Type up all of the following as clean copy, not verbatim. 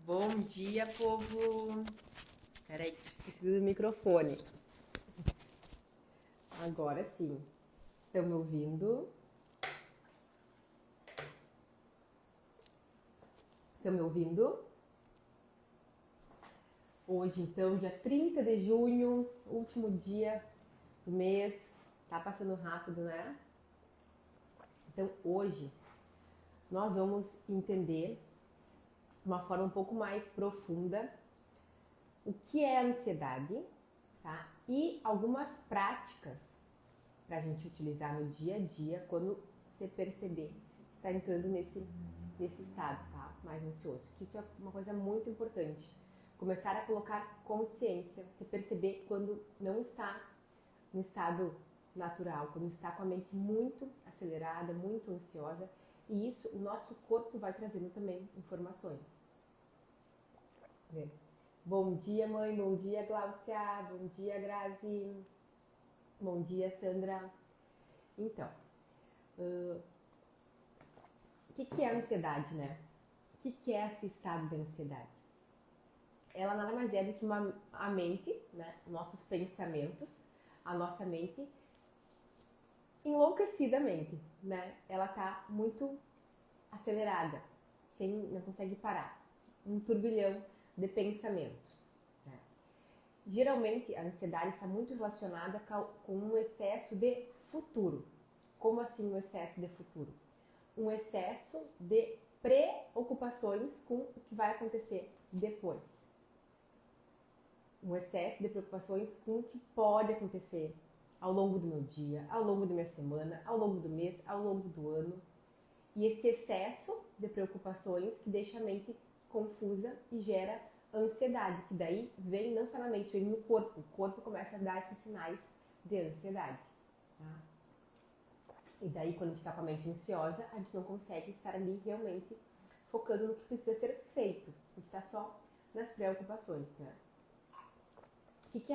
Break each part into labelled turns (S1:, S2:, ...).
S1: Bom dia, povo! Peraí, que eu esqueci do microfone. Agora sim. Estão me ouvindo? Estão me ouvindo? Hoje, então, dia 30 de junho, último dia do mês. Tá passando rápido, né? Então, hoje, nós vamos entender de uma forma um pouco mais profunda o que é a ansiedade, tá? E algumas práticas para a gente utilizar no dia a dia quando você perceber que está entrando nesse estado, tá? Mais ansioso. Que isso é uma coisa muito importante. Começar a colocar consciência, você perceber quando não está no estado natural, quando está com a mente muito acelerada, muito ansiosa, e isso o nosso corpo vai trazendo também informações. Bom dia, mãe. Bom dia, Gláucia. Bom dia, Grazi. Bom dia, Sandra. Então, o que é a ansiedade, né? O que é esse estado de ansiedade? Ela nada mais é do que a mente, né? Nossos pensamentos, a nossa mente enlouquecidamente, né? Ela tá muito acelerada, não consegue parar. Um turbilhão de pensamentos. Né? Geralmente, a ansiedade está muito relacionada com um excesso de futuro. Como assim um excesso de futuro? Um excesso de preocupações com o que vai acontecer depois. Um excesso de preocupações com o que pode acontecer ao longo do meu dia, ao longo da minha semana, ao longo do mês, ao longo do ano. E esse excesso de preocupações que deixa a mente confusa e gera ansiedade, que daí vem não só na mente, vem no corpo. O corpo começa a dar esses sinais de ansiedade. Tá? E daí, quando a gente está com a mente ansiosa, a gente não consegue estar ali realmente focando no que precisa ser feito. A gente está só nas preocupações, né? O que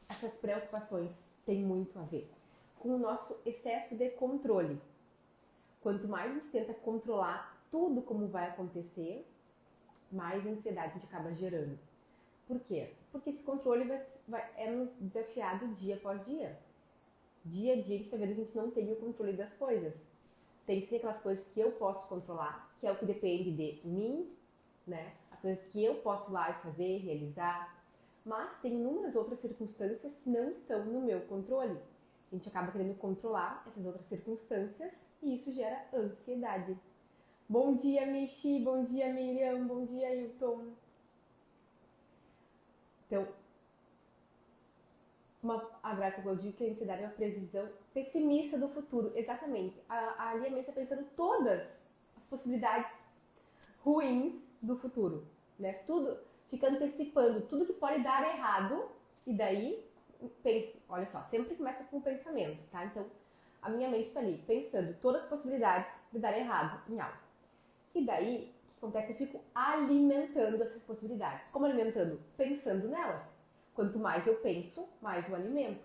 S1: essas preocupações têm muito a ver? Com o nosso excesso de controle. Quanto mais a gente tenta controlar tudo como vai acontecer, mais ansiedade a gente acaba gerando. Por quê? Porque esse controle é nos desafiado dia após dia. Dia a dia a gente está vendo que a gente não tem o controle das coisas. Tem sim aquelas coisas que eu posso controlar, que é o que depende de mim, né? As coisas que eu posso ir lá e fazer, realizar. Mas tem inúmeras outras circunstâncias que não estão no meu controle. A gente acaba querendo controlar essas outras circunstâncias e isso gera ansiedade. Bom dia, Michi. Bom dia, Miriam. Bom dia, Hilton. Então, a Graça Goldil que a ansiedade é uma previsão pessimista do futuro. Exatamente. A Lia está pensando todas as possibilidades ruins do futuro. Né? Tudo, fica antecipando tudo que pode dar errado. E daí, pense, olha só, sempre começa com o pensamento, tá? Então, a minha mente está ali, pensando todas as possibilidades de dar errado em algo. E daí, o que acontece? Eu fico alimentando essas possibilidades. Como alimentando? Pensando nelas. Quanto mais eu penso, mais eu alimento.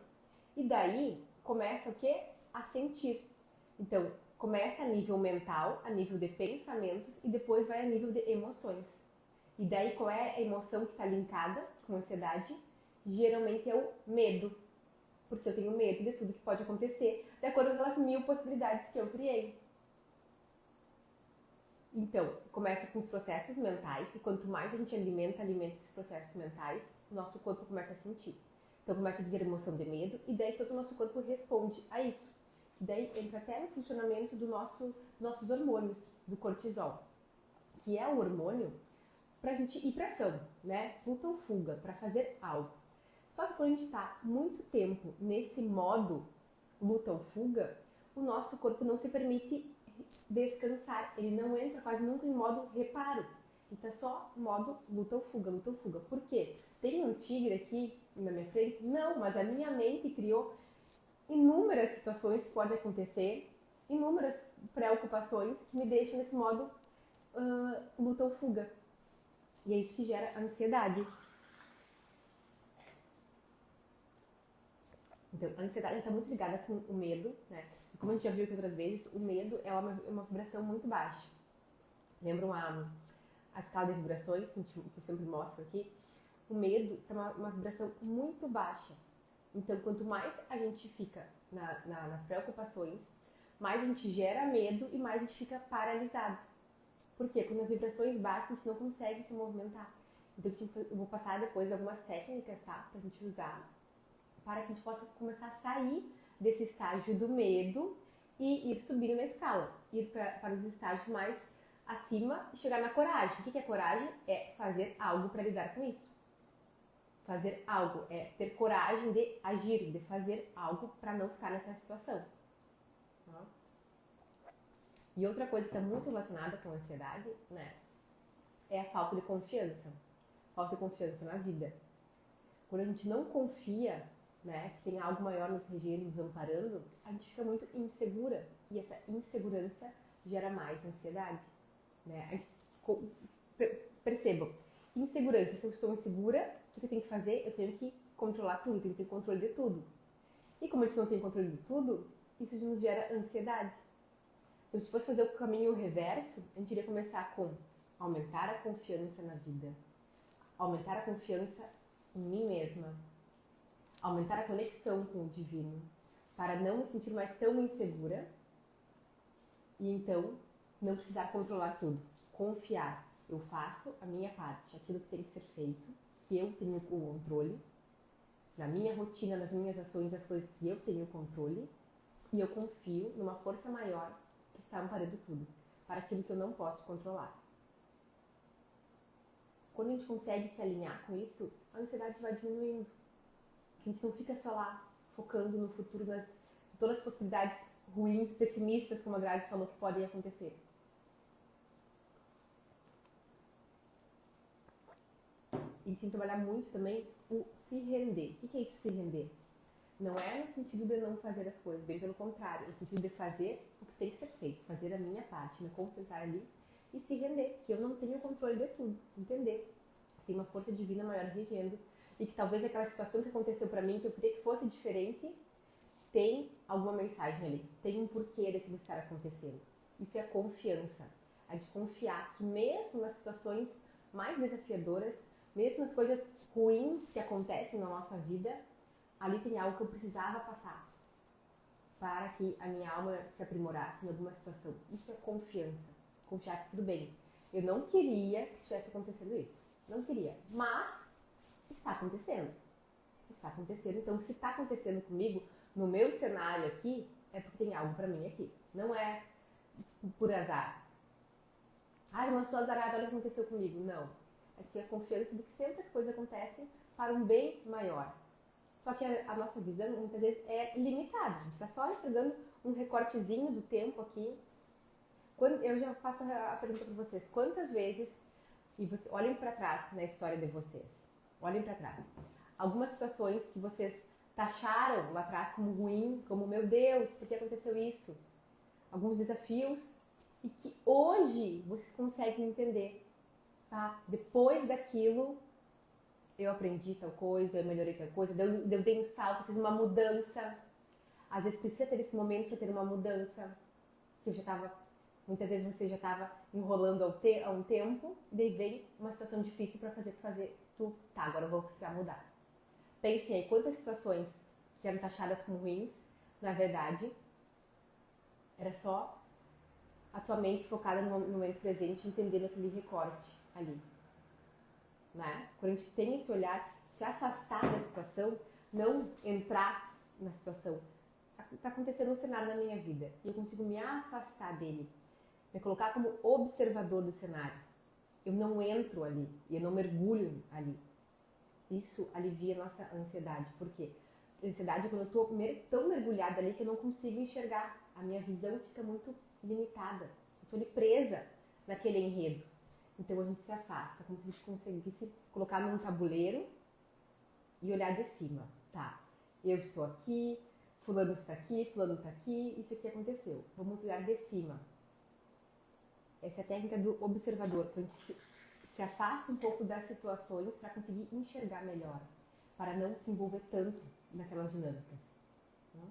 S1: E daí, começa o quê? A sentir. Então, começa a nível mental, a nível de pensamentos e depois vai a nível de emoções. E daí, qual é a emoção que está linkada com a ansiedade? Geralmente é o medo. Porque eu tenho medo de tudo que pode acontecer, de acordo com aquelas 1000 possibilidades que eu criei. Então, começa com os processos mentais, e quanto mais a gente alimenta esses processos mentais, o nosso corpo começa a sentir. Então, começa a vir a emoção de medo, e daí todo o nosso corpo responde a isso. E daí entra até no funcionamento dos nossos hormônios, do cortisol, que é o hormônio para a gente ir para ação, né? Luta ou fuga, para fazer algo. Só que quando a gente está muito tempo nesse modo luta ou fuga, o nosso corpo não se permite descansar. Ele não entra quase nunca em modo reparo. Ele está só em modo luta ou fuga, luta ou fuga. Por quê? Tem um tigre aqui na minha frente? Não, mas a minha mente criou inúmeras situações que podem acontecer, inúmeras preocupações que me deixam nesse modo luta ou fuga. E é isso que gera ansiedade. Então, a ansiedade está muito ligada com o medo, né? E como a gente já viu aqui outras vezes, o medo é uma vibração muito baixa. Lembram a escala de vibrações, que eu sempre mostro aqui, o medo está uma vibração muito baixa. Então, quanto mais a gente fica nas preocupações, mais a gente gera medo e mais a gente fica paralisado. Por quê? Quando as vibrações baixas, a gente não consegue se movimentar. Então, eu vou passar depois algumas técnicas, tá? Pra gente usar, para que a gente possa começar a sair desse estágio do medo e ir subindo na escala. Ir para os estágios mais acima e chegar na coragem. O que é coragem? É fazer algo para lidar com isso. Fazer algo, é ter coragem de agir, de fazer algo para não ficar nessa situação. Tá? E outra coisa que está muito relacionada com a ansiedade, né, é a falta de confiança. Falta de confiança na vida. Quando a gente não confia, né, que tem algo maior nos regendo, nos amparando, a gente fica muito insegura. E essa insegurança gera mais ansiedade. Né? A gente, percebam, insegurança. Se eu estou insegura, o que eu tenho que fazer? Eu tenho que controlar tudo, eu tenho que ter controle de tudo. E como a gente não tem controle de tudo, isso nos gera ansiedade. Então, se fosse fazer o caminho reverso, a gente iria começar com aumentar a confiança na vida, aumentar a confiança em mim mesma, aumentar a conexão com o divino, para não me sentir mais tão insegura e então não precisar controlar tudo. Confiar, eu faço a minha parte, aquilo que tem que ser feito, que eu tenho o controle, na minha rotina, nas minhas ações, as coisas que eu tenho controle, e eu confio numa força maior que está amparando tudo, para aquilo que eu não posso controlar. Quando a gente consegue se alinhar com isso, a ansiedade vai diminuindo. A gente não fica só lá, focando no futuro, nas todas as possibilidades ruins, pessimistas, como a Grazi falou, que podem acontecer. E a gente tem que trabalhar muito também o se render. O que é isso, se render? Não é no sentido de não fazer as coisas, bem pelo contrário, no sentido de fazer o que tem que ser feito, fazer a minha parte, me concentrar ali e se render, que eu não tenho controle de tudo, entender. Tem uma força divina maior regendo e que talvez aquela situação que aconteceu pra mim, que eu queria que fosse diferente, tem alguma mensagem ali, tem um porquê daquilo estar acontecendo. Isso é a confiança, a de confiar que mesmo nas situações mais desafiadoras, mesmo nas coisas ruins que acontecem na nossa vida, ali tem algo que eu precisava passar para que a minha alma se aprimorasse em alguma situação. Isso é confiança. Confiar que tudo bem. Eu não queria que estivesse acontecendo isso. Não queria. Mas está acontecendo. Está acontecendo. Então, se está acontecendo comigo, no meu cenário aqui, é porque tem algo para mim aqui. Não é por azar. Ah, eu não sou azarada, olha o que aconteceu comigo. Não. É ter a confiança de que sempre as coisas acontecem para um bem maior. Só que a nossa visão, muitas vezes, é limitada. A gente está só enxergando um recortezinho do tempo aqui. Eu já faço a pergunta para vocês. Quantas vezes, e vocês olhem para trás na história de vocês, olhem para trás, algumas situações que vocês taxaram lá atrás como ruim, como, meu Deus, por que aconteceu isso? Alguns desafios, e que hoje vocês conseguem entender. Tá? Depois daquilo, eu aprendi tal coisa, eu melhorei tal coisa, eu dei um salto, fiz uma mudança. Às vezes precisa ter esse momento para ter uma mudança, que eu já estava, muitas vezes você já estava enrolando há um tempo, daí vem uma situação difícil para fazer tu, tá, agora eu vou precisar mudar. Pensem aí, quantas situações que eram taxadas como ruins, na verdade, era só a tua mente focada no momento presente, entendendo aquele recorte ali. Né? Quando a gente tem esse olhar, se afastar da situação, não entrar na situação. Está acontecendo um cenário na minha vida e eu consigo me afastar dele, me colocar como observador do cenário. Eu não entro ali, eu não mergulho ali. Isso alivia a nossa ansiedade. Por quê? A ansiedade é quando eu estou tão mergulhada ali que eu não consigo enxergar. A minha visão fica muito limitada. Eu estou ali presa naquele enredo. Então a gente se afasta, como se a gente conseguisse colocar num tabuleiro e olhar de cima. Tá, eu estou aqui, fulano está aqui, isso aqui aconteceu. Vamos olhar de cima. Essa é a técnica do observador, quando a gente se afasta um pouco das situações para conseguir enxergar melhor, para não se envolver tanto naquelas dinâmicas. Né?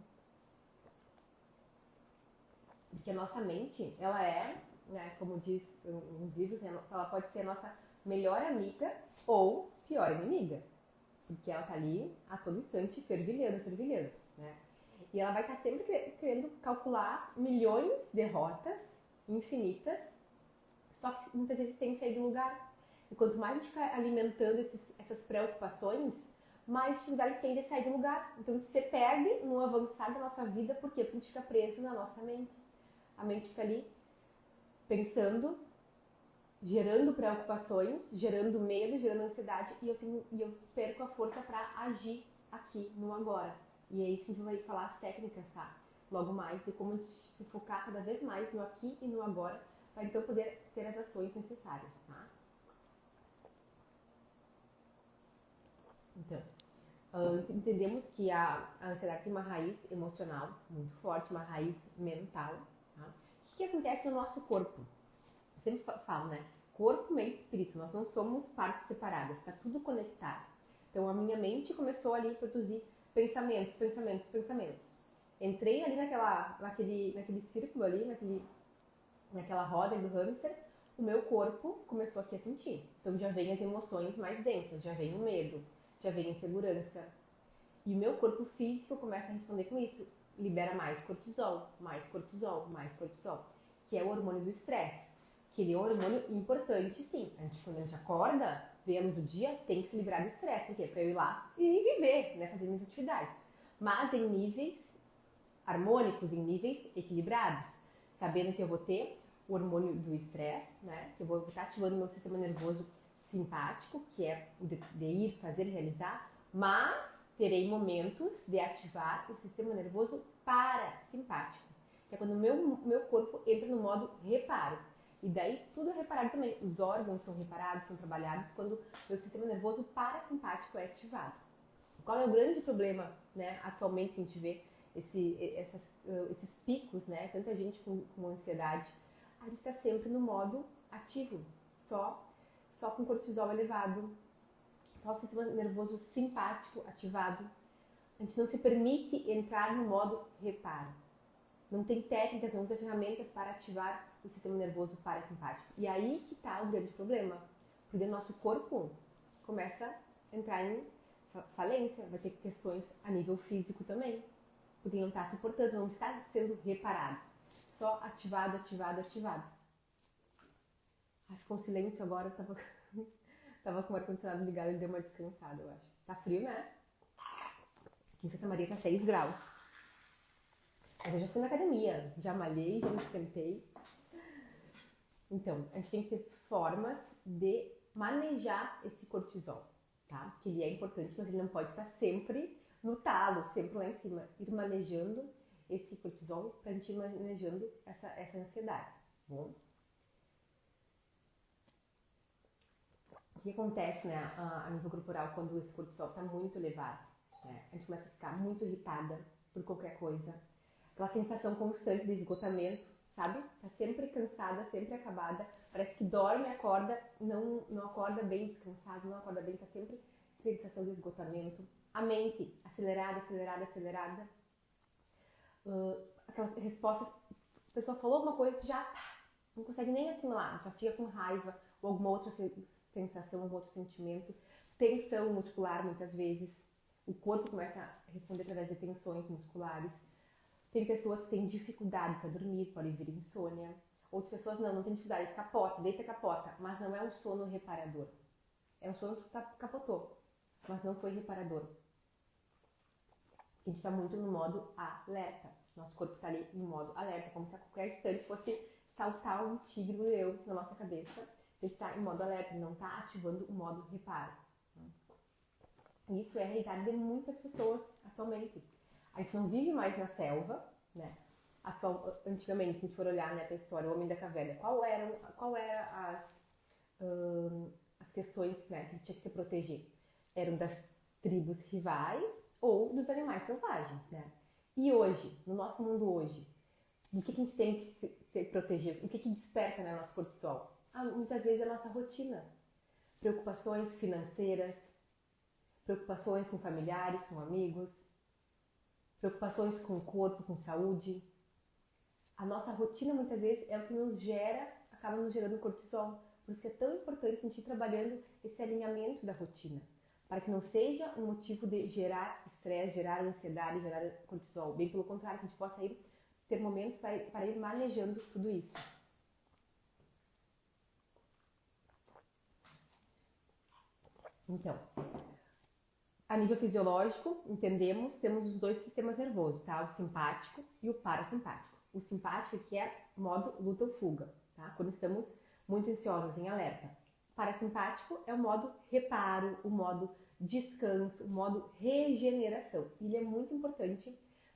S1: Porque a nossa mente, ela é né? Como diz uns livros, né? Ela pode ser a nossa melhor amiga ou pior inimiga. Porque ela tá ali a todo instante fervilhando, fervilhando, né? E ela vai estar sempre querendo calcular milhões de rotas infinitas, só que muitas vezes sem sair do lugar. E quanto mais a gente fica alimentando essas preocupações, mais dificuldade a gente tem de sair do lugar. Então a gente se perde no avançar da nossa vida, por quê? Porque a gente fica preso na nossa mente. A mente fica ali pensando, gerando preocupações, gerando medo, gerando ansiedade, e eu perco a força para agir aqui no agora. E é isso que a gente vai falar as técnicas, tá? Logo mais, de como a gente se focar cada vez mais no aqui e no agora, para então poder ter as ações necessárias, tá? Então, entendemos que a ansiedade tem uma raiz emocional muito forte, uma raiz mental, tá? O que acontece no nosso corpo? Eu sempre falo, né? Corpo, mente e espírito. Nós não somos partes separadas, está tudo conectado. Então a minha mente começou ali a produzir pensamentos, pensamentos, pensamentos. Entrei ali naquele círculo ali, naquela roda do hamster, o meu corpo começou aqui a sentir. Então já vem as emoções mais densas, já vem o medo, já vem a insegurança. E o meu corpo físico começa a responder com isso. Libera mais cortisol, mais cortisol, mais cortisol, que é o hormônio do estresse. Que ele é um hormônio importante, sim. Quando a gente acorda, vê a luz do dia, tem que se livrar do estresse. Por quê? Para eu ir lá e viver, né? Fazer minhas atividades. Mas em níveis harmônicos, em níveis equilibrados. Sabendo que eu vou ter o hormônio do estresse, né? Que eu vou estar ativando meu sistema nervoso simpático, que é o de ir, fazer, realizar. Mas terei momentos de ativar o sistema nervoso parasimpático, que é quando o meu corpo entra no modo reparo. E daí tudo é reparado também. Os órgãos são reparados, são trabalhados quando o sistema nervoso parasimpático é ativado. Qual é o grande problema, né, atualmente que a gente vê esses picos, né? Tanta gente com ansiedade. A gente está sempre no modo ativo, só com cortisol elevado, só o sistema nervoso simpático ativado. A gente não se permite entrar no modo reparo. Não tem técnicas, não usa ferramentas para ativar o sistema nervoso parasimpático. E aí que está o grande problema. Porque o nosso corpo começa a entrar em falência, vai ter questões a nível físico também. Porque não está suportando, não está sendo reparado. Só ativado, ativado, ativado. Ficou um silêncio agora, eu tava com o ar-condicionado ligado e deu uma descansada, eu acho. Tá frio, né? Aqui em Santa Maria tá 6 graus. Mas eu já fui na academia, já malhei, já me esquentei. Então, a gente tem que ter formas de manejar esse cortisol, tá? Que ele é importante, mas ele não pode estar sempre no talo, sempre lá em cima. Ir manejando esse cortisol pra gente ir manejando essa ansiedade, tá bom? O que acontece, né, a nível corporal quando esse cortisol está muito elevado? Né? A gente começa a ficar muito irritada por qualquer coisa. Aquela sensação constante de esgotamento, sabe? Tá sempre cansada, sempre acabada. Parece que dorme, acorda, não acorda bem descansado, não acorda bem, tá sempre sensação de esgotamento. A mente acelerada, acelerada, acelerada. Aquelas respostas, a pessoa falou alguma coisa, tu já não consegue nem assimilar, já fica com raiva ou alguma outra sensação, algum outro sentimento. Tensão muscular, muitas vezes. O corpo começa a responder através de tensões musculares. Tem pessoas que têm dificuldade para dormir, pode vir insônia. Outras pessoas não tem dificuldade, capota, deita capota, mas não é um sono reparador. É um sono que capotou, mas não foi reparador. A gente está muito no modo alerta. Nosso corpo está ali no modo alerta, como se a qualquer instante fosse saltar um tigre ou um leão na nossa cabeça. A gente está em modo alerta, não está ativando o modo reparo. Isso é a realidade de muitas pessoas atualmente. A gente não vive mais na selva, né? Antigamente, se a gente for olhar, né, para a história, o homem da caverna, qual eram as questões, né, que tinha que se proteger? Eram das tribos rivais ou dos animais selvagens, né? E hoje, no nosso mundo hoje, do que a gente tem que se proteger? O que desperta, né, nosso cortisol? Muitas vezes a nossa rotina. Preocupações financeiras, preocupações com familiares, com amigos, preocupações com o corpo, com saúde, A nossa rotina, muitas vezes, é o que nos gera, acaba nos gerando cortisol. Por isso que é tão importante a gente ir trabalhando esse alinhamento da rotina, para que não seja um motivo de gerar estresse, gerar ansiedade, gerar cortisol. Bem pelo contrário, que a gente possa ter momentos para ir manejando tudo isso. Então, a nível fisiológico, entendemos, temos os dois sistemas nervosos, tá? O simpático e o parasimpático. O simpático que é modo luta ou fuga, tá? Quando estamos muito ansiosos, em alerta. O parasimpático é o modo reparo, o modo descanso, o modo regeneração. Ele é muito importante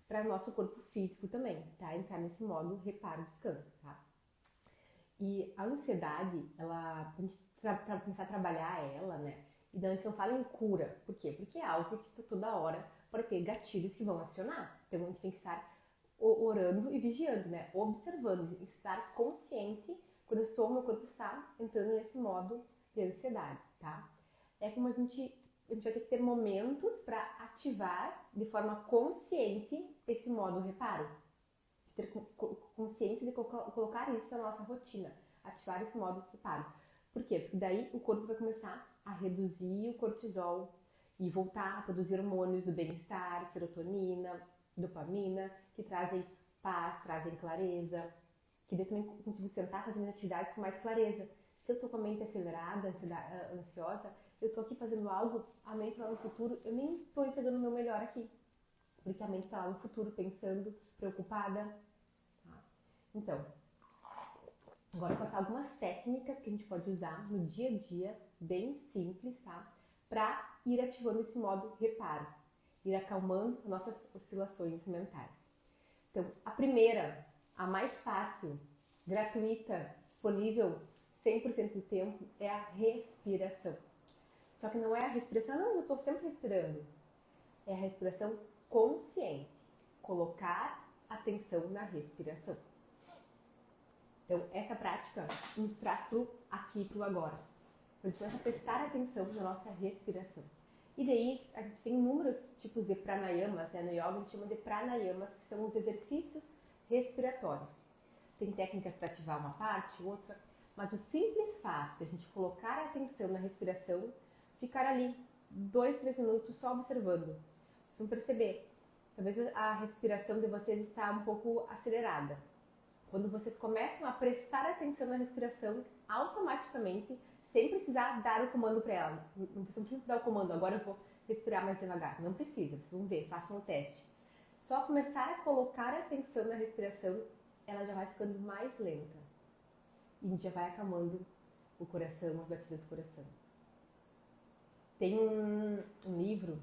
S1: para o nosso corpo físico também, tá? Entrar nesse modo reparo, descanso, tá? E a ansiedade, ela, a gente começar a trabalhar ela, né? E daí a gente não fala em cura. Por quê? Porque é algo que toda hora pode ter gatilhos que vão acionar. Então a gente tem que estar orando e vigiando, né? Observando, estar consciente quando meu corpo está entrando nesse modo de ansiedade, tá? É como a gente vai ter que ter momentos para ativar de forma consciente esse modo reparo. De ter consciência de colocar isso na nossa rotina, ativar esse modo reparo. Por quê? Porque daí o corpo vai começar a reduzir o cortisol e voltar a produzir hormônios do bem-estar, serotonina, dopamina, que trazem paz, trazem clareza, que daí também consigo sentar fazendo as atividades com mais clareza. Se eu estou com a mente acelerada, ansiosa, eu estou aqui fazendo algo, a mente lá no futuro, eu nem estou entregando o meu melhor aqui, porque a mente está lá no futuro pensando, preocupada. Tá? Então, agora eu vou passar algumas técnicas que a gente pode usar no dia a dia, bem simples, tá? Para ir ativando esse modo reparo, ir acalmando nossas oscilações mentais. Então, a primeira, a mais fácil, gratuita, disponível 100% do tempo, é a respiração. Só que não é a respiração, não, eu estou sempre respirando. É a respiração consciente. Colocar atenção na respiração. Então, essa prática nos traz pro aqui e pro agora. Então, a gente começa a prestar atenção na nossa respiração. E daí, a gente tem inúmeros tipos de pranayamas, né? No yoga a gente chama de pranayamas, que são os exercícios respiratórios. Tem técnicas para ativar uma parte, outra, mas o simples fato de a gente colocar a atenção na respiração, ficar ali 2, 3 minutos só observando. Vocês vão perceber, talvez a respiração de vocês está um pouco acelerada. Quando vocês começam a prestar atenção na respiração, automaticamente, sem precisar dar o comando para ela, não precisa dar o comando, agora eu vou respirar mais devagar. Não precisa, vocês vão ver, façam o teste. Só começar a colocar a atenção na respiração, ela já vai ficando mais lenta. E a gente já vai acalmando o coração, as batidas do coração. Tem um livro,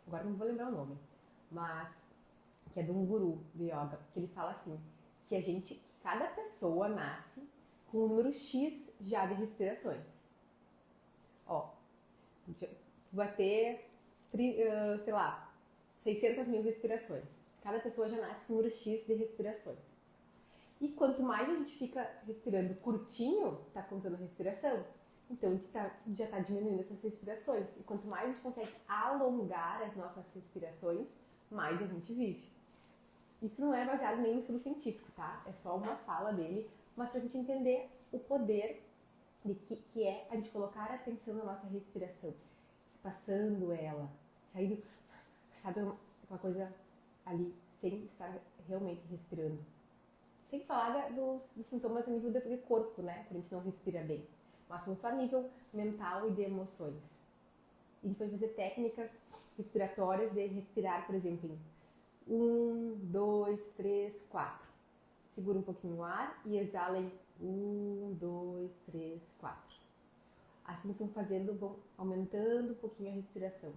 S1: agora não vou lembrar o nome, mas que é de um guru do yoga, que ele fala assim, que cada pessoa nasce com um número X já de respirações. Ó, vai ter, sei lá, 600 mil respirações. Cada pessoa já nasce com um número X de respirações. E quanto mais a gente fica respirando curtinho, tá contando a respiração, então a gente já está diminuindo essas respirações. E quanto mais a gente consegue alongar as nossas respirações, mais a gente vive. Isso não é baseado em nenhum estudo científico, tá? É só uma fala dele, mas pra gente entender o poder de que é a gente colocar a atenção na nossa respiração, espaçando ela, saindo, sabe, uma coisa ali, sem estar realmente respirando. Sem falar dos sintomas a nível do corpo, né? Quando a gente não respira bem, mas não só a nível mental e de emoções. E depois fazer técnicas respiratórias de respirar, por exemplo, em 1, 2, 3, 4. Segura um pouquinho o ar e exala em 1, 2, 3, 4. Assim vocês vão aumentando um pouquinho a respiração.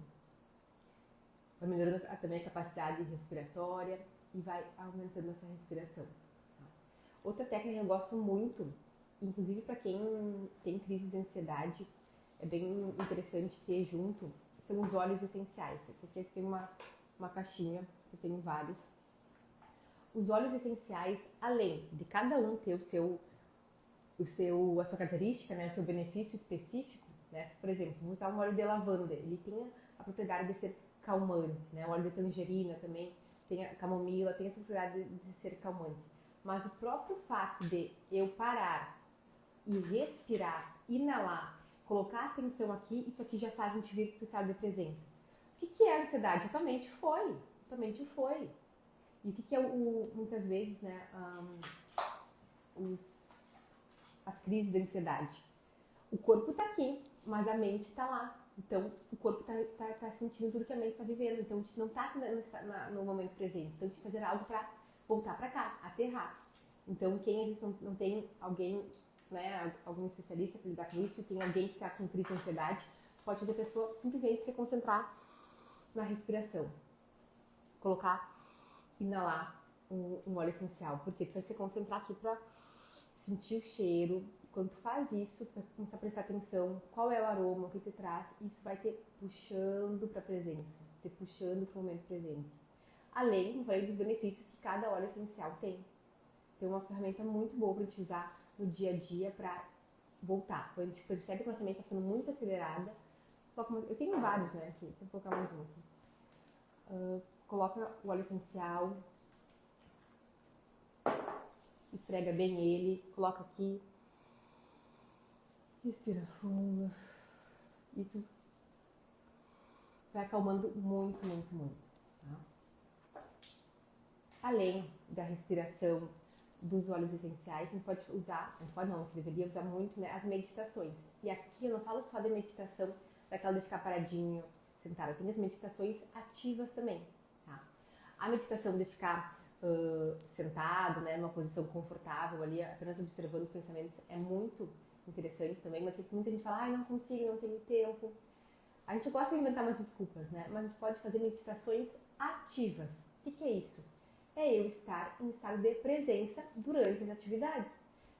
S1: Vai melhorando também a capacidade respiratória e vai aumentando essa respiração. Outra técnica que eu gosto muito, inclusive para quem tem crises de ansiedade, é bem interessante ter junto, são os óleos essenciais. Porque tem uma caixinha, eu tenho vários. Os óleos essenciais, além de cada um ter a sua característica, né, o seu benefício específico, né? Por exemplo, vou usar um óleo de lavanda, ele tem a propriedade de ser calmante, né? O óleo de tangerina também tem a camomila, tem essa propriedade de ser calmante. Mas o próprio fato de eu parar e respirar, inalar, colocar atenção aqui, isso aqui já faz a gente vir para o estado de presença. O que é a ansiedade? Tua mente foi. Tua mente foi. E o que é muitas vezes, né, as crises de ansiedade? O corpo está aqui, mas a mente está lá. Então, o corpo tá sentindo tudo que a mente está vivendo. Então, a gente não está no momento presente. Então, a gente tem que fazer algo para voltar para cá, aterrar. Então, quem às vezes não tem alguém, né, algum especialista para lidar com isso, tem alguém que está com crise de ansiedade, pode fazer a pessoa simplesmente se concentrar na respiração. Colocar, inalar um óleo essencial. Porque tu vai se concentrar aqui para sentir o cheiro. Quando tu faz isso, tu vai começar a prestar atenção qual é o aroma, o que te traz, e isso vai te puxando para a presença, te puxando para o momento presente. Além, como falei, dos benefícios que cada óleo essencial tem. Tem uma ferramenta muito boa para a gente usar no dia a dia para voltar. Quando a gente percebe que a nossa mente está ficando muito acelerada, eu tenho vários, né, aqui, vou colocar mais um aqui. Coloca o óleo essencial, esfrega bem ele, coloca aqui, respira fundo. Isso vai acalmando muito, muito, muito. Tá? Além da respiração, dos óleos essenciais, a gente pode usar, a gente deveria usar muito, né, as meditações. E aqui eu não falo só de meditação, daquela de ficar paradinho, sentado. Tem as meditações ativas também. Tá? A meditação de ficar sentado, né, numa posição confortável ali, apenas observando os pensamentos, é muito interessante também, mas muita gente fala, não consigo, não tenho tempo. A gente gosta de inventar umas desculpas, né? Mas a gente pode fazer meditações ativas. O que é isso? É eu estar em estado de presença durante as atividades.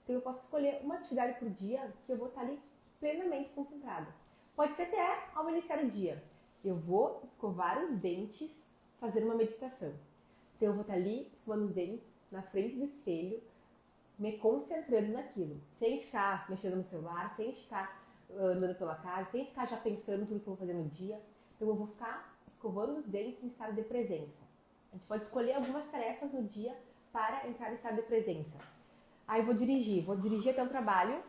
S1: Então eu posso escolher uma atividade por dia que eu vou estar ali plenamente concentrada. Pode ser até ao iniciar o dia. Eu vou escovar os dentes, fazer uma meditação. Então eu vou estar ali escovando os dentes na frente do espelho, me concentrando naquilo, sem ficar mexendo no celular, sem ficar andando pela casa, sem ficar já pensando tudo que eu vou fazer no dia. Então eu vou ficar escovando os dentes em estado de presença. A gente pode escolher algumas tarefas no dia para entrar em estado de presença. Aí vou dirigir até o trabalho,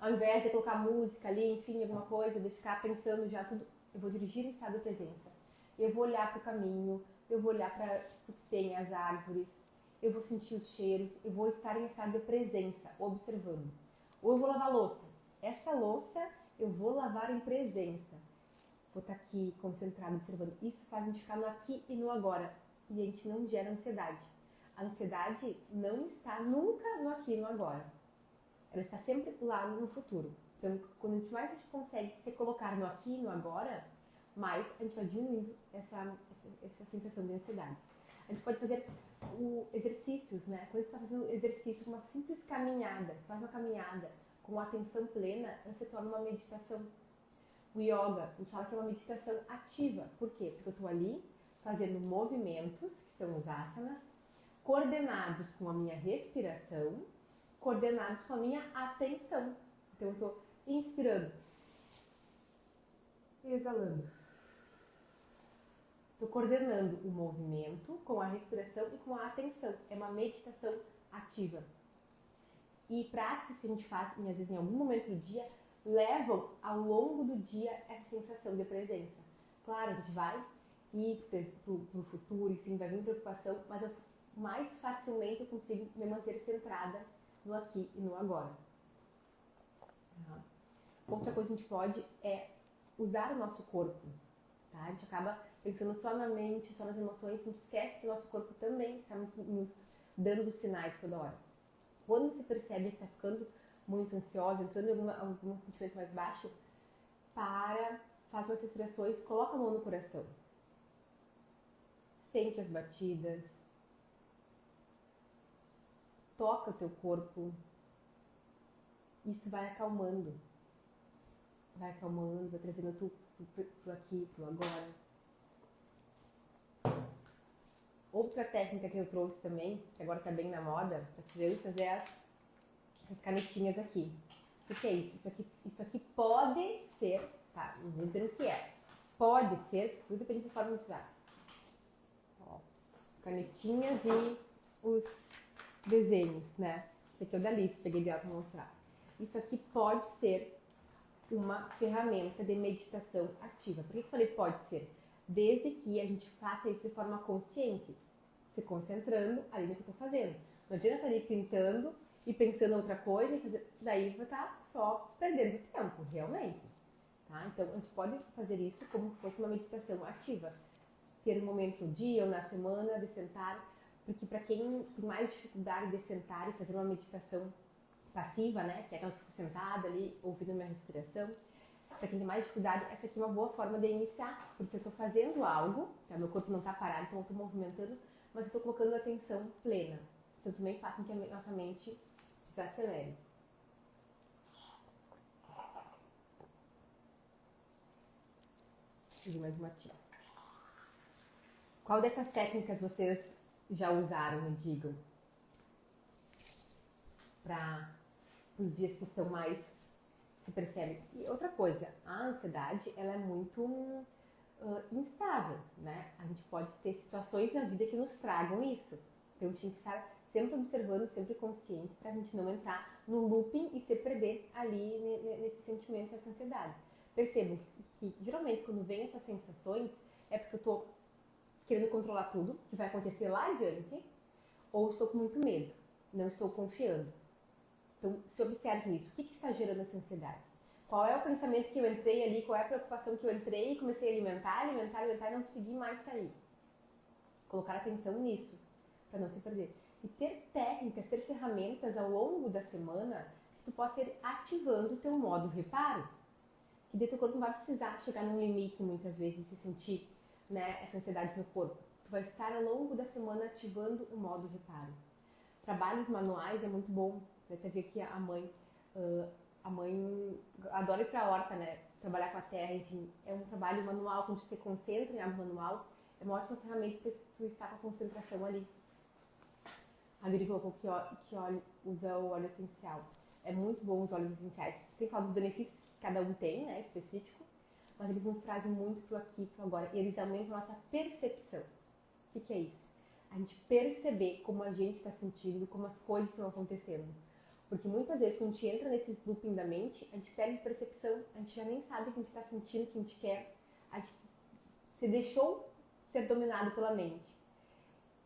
S1: ao invés de colocar música ali, enfim, alguma coisa, de ficar pensando já tudo, eu vou dirigir em estado de presença. Eu vou olhar para o caminho, eu vou olhar para o que tem, as árvores, eu vou sentir os cheiros, eu vou estar em estado de presença, observando. Ou eu vou lavar a louça. Essa louça eu vou lavar em presença. Vou estar aqui, concentrado, observando. Isso faz a gente ficar no aqui e no agora. E a gente não gera ansiedade. A ansiedade não está nunca no aqui e no agora. Ela está sempre lá no futuro. Então, quando mais a gente consegue se colocar no aqui e no agora, mais a gente vai diminuindo essa sensação de ansiedade. A gente pode fazer exercícios, né? Quando a gente está fazendo exercício, uma simples caminhada, você faz uma caminhada com atenção plena, ela se torna uma meditação. O yoga, a gente fala que é uma meditação ativa. Por quê? Porque eu estou ali fazendo movimentos, que são os asanas, coordenados com a minha respiração, coordenados com a minha atenção. Então eu estou inspirando, exalando. Estou coordenando o movimento com a respiração e com a atenção. É uma meditação ativa. E práticas que a gente faz, às vezes em algum momento do dia, levam ao longo do dia essa sensação de presença. Claro, a gente vai ir para o futuro, enfim, vai vir preocupação, mas mais facilmente eu consigo me manter centrada no aqui e no agora. Outra coisa que a gente pode é usar o nosso corpo. Tá? A gente acaba pensando só na mente, só nas emoções, a gente esquece que o nosso corpo também está nos dando sinais toda hora. Quando você percebe que está ficando muito ansiosa, entrando em algum sentimento mais baixo, faz umas respirações, coloca a mão no coração. Sente as batidas. Toca o teu corpo. Isso vai acalmando. Vai trazendo tu pro aqui, pro agora. Outra técnica que eu trouxe também, que agora está bem na moda, para as crianças, é as canetinhas aqui. O que é isso? Isso aqui pode ser, tá? Não vou dizer o que é. Pode ser, tudo depende da forma de usar. Ó, canetinhas e os desenhos, né? Esse aqui é o da Alice, peguei dela para mostrar. Isso aqui pode ser uma ferramenta de meditação ativa. Por que eu falei pode ser? Desde que a gente faça isso de forma consciente, se concentrando ali no que eu estou fazendo. Não adianta estar ali pintando e pensando em outra coisa, e fazer, daí vai estar só perdendo tempo, realmente. Tá? Então, a gente pode fazer isso como se fosse uma meditação ativa. Ter um momento no dia ou na semana de sentar, porque para quem tem mais dificuldade de sentar e fazer uma meditação passiva, né, que é aquela que fico sentada ali, ouvindo minha respiração, para quem tem mais dificuldade, essa aqui é uma boa forma de iniciar, porque eu estou fazendo algo, tá? Meu corpo não está parado, então eu estou movimentando, mas eu estou colocando atenção plena. Então também faz com que a nossa mente desacelere. E mais uma tia. Qual dessas técnicas vocês já usaram, me digam? Para os dias que estão mais se percebe. E outra coisa, a ansiedade, ela é muito instável, né? A gente pode ter situações na vida que nos tragam isso. Então a gente tem que estar sempre observando, sempre consciente, para a gente não entrar no looping e se perder ali nesse sentimento, nessa ansiedade. Percebam que geralmente quando vem essas sensações é porque eu estou querendo controlar tudo que vai acontecer lá adiante, ou estou com muito medo, não estou confiando. Então, se observe nisso. O que está gerando essa ansiedade? Qual é o pensamento que eu entrei ali? Qual é a preocupação que eu entrei e comecei a alimentar e não consegui mais sair? Colocar atenção nisso, para não se perder. E ter técnicas, ter ferramentas ao longo da semana que tu possa ir ativando o teu modo reparo. Que daí teu corpo não vai precisar chegar num limite muitas vezes e se sentir, né, essa ansiedade no corpo. Tu vai estar ao longo da semana ativando o modo reparo. Trabalhos manuais é muito bom. Você vê que a mãe adora ir para a horta, né? Trabalhar com a terra, enfim. É um trabalho manual, quando você concentra em algo manual, é uma ótima ferramenta para tu estar com a concentração ali. A Viri colocou que usa o óleo essencial. É muito bom os óleos essenciais. Sem falar dos benefícios que cada um tem, né? Específico. Mas eles nos trazem muito pro aqui, pro agora. E eles aumentam a nossa percepção. O que é isso? A gente perceber como a gente está sentindo, como as coisas estão acontecendo. Porque muitas vezes, quando a gente entra nesses looping da mente, a gente perde percepção, a gente já nem sabe o que a gente está sentindo, o que a gente quer. A gente se deixou ser dominado pela mente.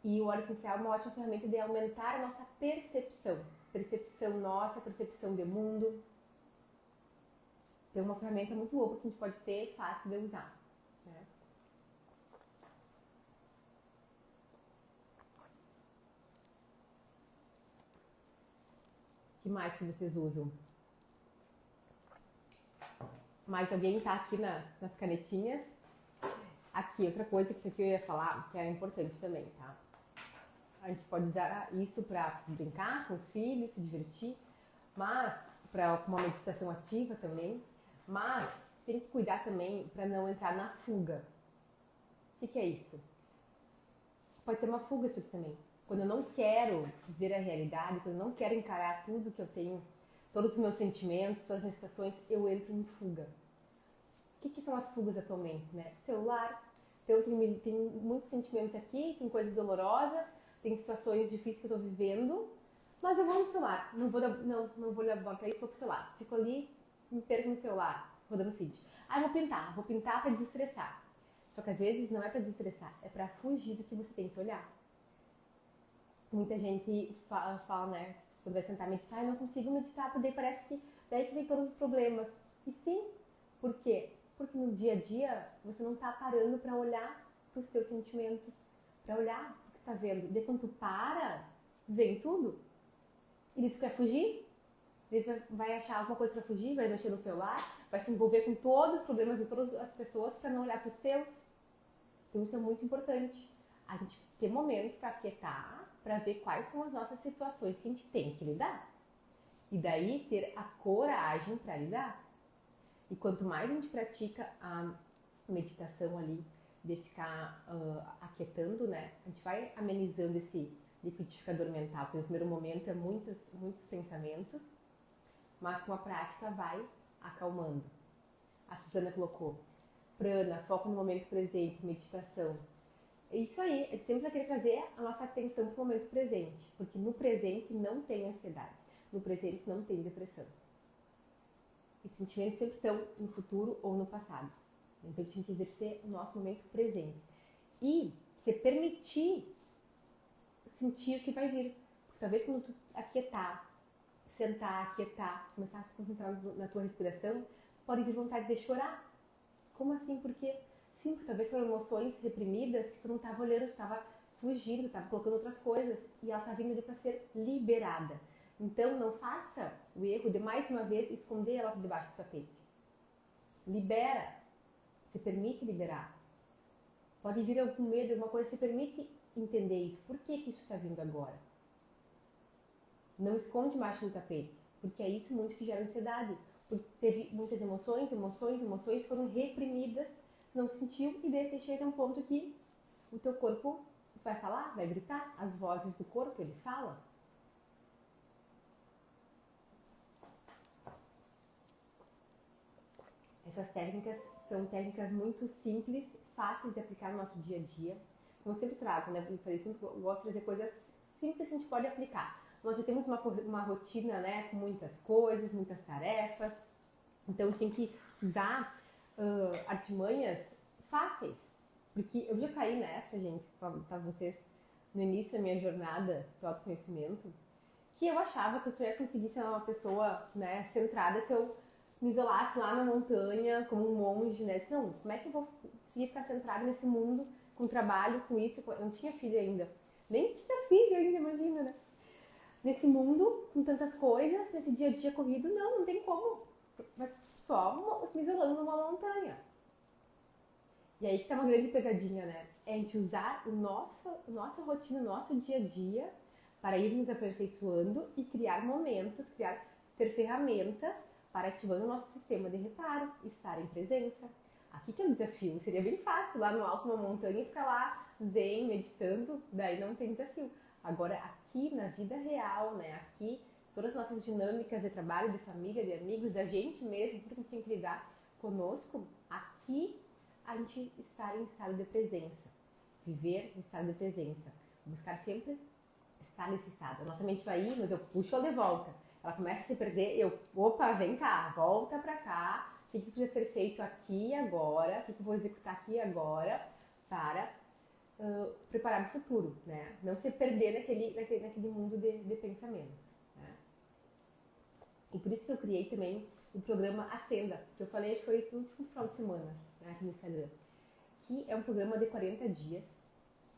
S1: E o óleo essencial é uma ótima ferramenta de aumentar a nossa percepção. Percepção nossa, percepção do mundo. Então, é uma ferramenta muito boa que a gente pode ter, fácil de usar. Né? O que mais que vocês usam? Mais alguém está aqui nas canetinhas? Aqui, outra coisa que isso aqui eu ia falar, que é importante também, tá? A gente pode usar isso para brincar com os filhos, se divertir, mas para uma meditação ativa também, mas tem que cuidar também para não entrar na fuga. O que é isso? Pode ser uma fuga isso aqui também. Quando eu não quero ver a realidade, quando eu não quero encarar tudo que eu tenho, todos os meus sentimentos, todas as minhas situações, eu entro em fuga. O que são as fugas atualmente, né? O celular, eu tenho muitos sentimentos aqui, tem coisas dolorosas, tem situações difíceis que eu estou vivendo, mas eu vou no celular, não vou levar para isso, vou pro celular. Fico ali, me perco no celular, rodando feed. Vou pintar para desestressar. Só que às vezes não é para desestressar, é para fugir do que você tem que olhar. Muita gente fala, né, quando vai sentar meditar, eu não consigo meditar, porque parece que daí que vem todos os problemas. E sim, por quê? Porque no dia a dia você não está parando para olhar para os teus sentimentos, para olhar o que está vendo. E daí quando tu para, vem tudo. E daí tu quer fugir, daí tu vai achar alguma coisa para fugir, vai mexer no celular, vai se envolver com todos os problemas de todas as pessoas para não olhar para os teus. Então isso é muito importante. A gente ter momentos para aquietar, para ver quais são as nossas situações que a gente tem que lidar. E daí ter a coragem para lidar. E quanto mais a gente pratica a meditação ali, de ficar aquietando, né? A gente vai amenizando esse liquidificador mental. Porque no primeiro momento é muitos pensamentos, mas com a prática vai acalmando. A Suzana colocou prana, foco no momento presente, meditação. É isso aí, a gente sempre vai querer trazer a nossa atenção para o momento presente, porque no presente sentimentos sempre estão no futuro ou no passado. Então, a gente tem que exercer o nosso momento presente. E se permitir sentir o que vai vir. Porque talvez quando tu aquietar, sentar, aquietar, começar a se concentrar na tua respiração, pode vir vontade de chorar. Como assim? Porque sim, porque talvez foram emoções reprimidas que tu não estava olhando, tu estava fugindo, estava colocando outras coisas e ela está vindo ali para ser liberada. Então não faça o erro de mais uma vez esconder ela debaixo do tapete. Libera, se permite liberar. Pode vir algum medo, alguma coisa, se permite entender isso. Por que isso está vindo agora? Não esconde debaixo do tapete, porque é isso muito que gera ansiedade. Porque teve muitas emoções foram reprimidas, tu não sentiu e de repente chega um ponto que o teu corpo vai falar, vai gritar, as vozes do corpo, ele fala. Essas técnicas são técnicas muito simples, fáceis de aplicar no nosso dia a dia. Eu sempre trago, né? Eu gosto de trazer coisas simples que a gente pode aplicar. Nós já temos uma rotina, né, com muitas coisas, muitas tarefas. Então, eu tinha que usar artimanhas fáceis. Porque eu já caí nessa, gente, para vocês, no início da minha jornada do autoconhecimento, que eu achava que eu só ia conseguir ser uma pessoa, né, centrada se eu me isolasse lá na montanha, como um monge, né? Eu disse, não, como é que eu vou conseguir ficar centrada nesse mundo, com trabalho, com isso? Eu não tinha filho ainda. Nem tinha filho ainda, imagina, né? Nesse mundo, com tantas coisas, nesse dia a dia corrido, não tem como. Mas só me isolando numa montanha. E aí que tá uma grande pegadinha, né? É a gente usar nossa rotina, o nosso dia a dia para ir nos aperfeiçoando e criar momentos, ter ferramentas para ativando o nosso sistema de reparo, estar em presença. Aqui que é o desafio. Seria bem fácil lá no alto de uma montanha ficar lá zen, meditando, daí não tem desafio. Agora aqui na vida real, né? Aqui todas as nossas dinâmicas de trabalho, de família, de amigos, da gente mesmo, tudo que a gente tem que lidar conosco, aqui a gente estar em estado de presença, viver em estado de presença, buscar sempre estar nesse estado. A nossa mente vai ir, mas eu puxo ela de volta. Ela começa a se perder, opa, vem cá, volta pra cá, o que precisa ser feito aqui e agora, o que eu vou executar aqui e agora para preparar o futuro, né? Não se perder naquele mundo de pensamentos, né? E por isso que eu criei também o programa Ascenda, que eu falei, acho que foi esse último final de semana, né, aqui no Instagram, que é um programa de 40 dias,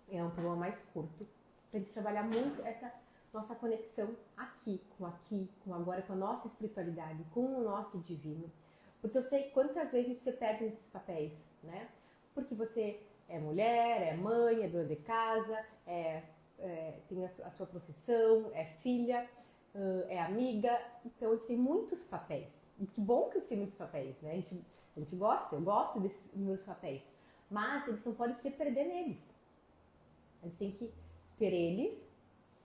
S1: é um programa mais curto, pra gente trabalhar muito essa nossa conexão aqui, com agora, com a nossa espiritualidade, com o nosso divino. Porque eu sei quantas vezes você perde nesses papéis, né? Porque você é mulher, é mãe, é dona de casa, tem a sua profissão, é filha, é amiga. Então, a gente tem muitos papéis. E que bom que eu tenho muitos papéis, né? A gente gosta, eu gosto desses meus papéis. Mas a gente não pode se perder neles. A gente tem que ter eles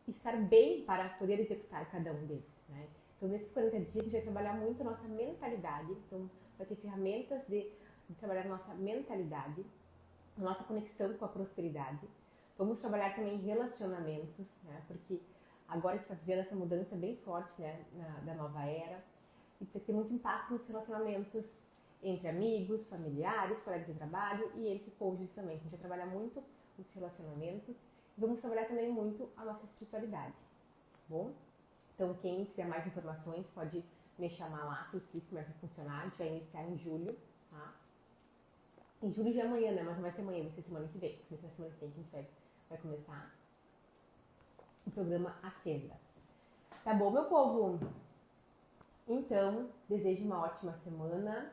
S1: e estar bem para poder executar cada um deles, né? Então, nesses 40 dias, a gente vai trabalhar muito a nossa mentalidade. Então, vai ter ferramentas de trabalhar a nossa mentalidade, a nossa conexão com a prosperidade. Vamos trabalhar também relacionamentos, né? Porque agora a gente está vivendo essa mudança bem forte, né? Da nova era. E vai ter muito impacto nos relacionamentos entre amigos, familiares, colegas de trabalho e entre cônjuges também. A gente vai trabalhar muito os relacionamentos e vamos trabalhar também muito a nossa espiritualidade, tá bom? Então, quem quiser mais informações pode me chamar lá, que eu explico como é que vai funcionar. A gente vai iniciar em julho, tá? Em julho já é amanhã, né? Mas não vai ser amanhã, vai ser semana que vem. Vai ser semana que vem que a gente vai começar o programa Ascenda. Tá bom, meu povo? Então, desejo uma ótima semana,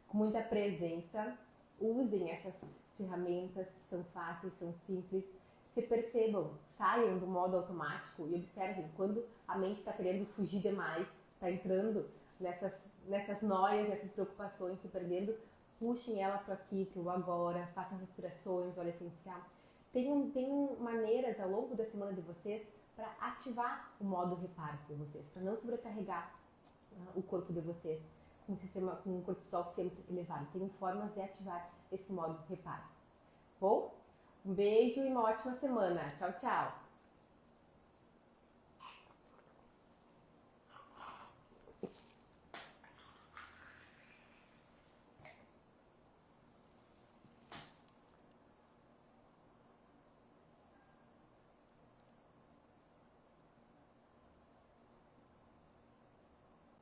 S1: com muita presença. Usem essas ferramentas que são fáceis, são simples. Se percebam, saiam do modo automático e observem quando a mente está querendo fugir demais, está entrando nessas noias, nessas preocupações, se perdendo. Puxem ela para aqui, para o agora, façam respirações, óleo essencial. Tenham maneiras ao longo da semana de vocês para ativar o modo reparo de vocês, para não sobrecarregar o corpo de vocês com um cortisol sempre elevado. Tem formas de ativar esse modo reparo. Bom, um beijo e uma ótima semana. Tchau, tchau!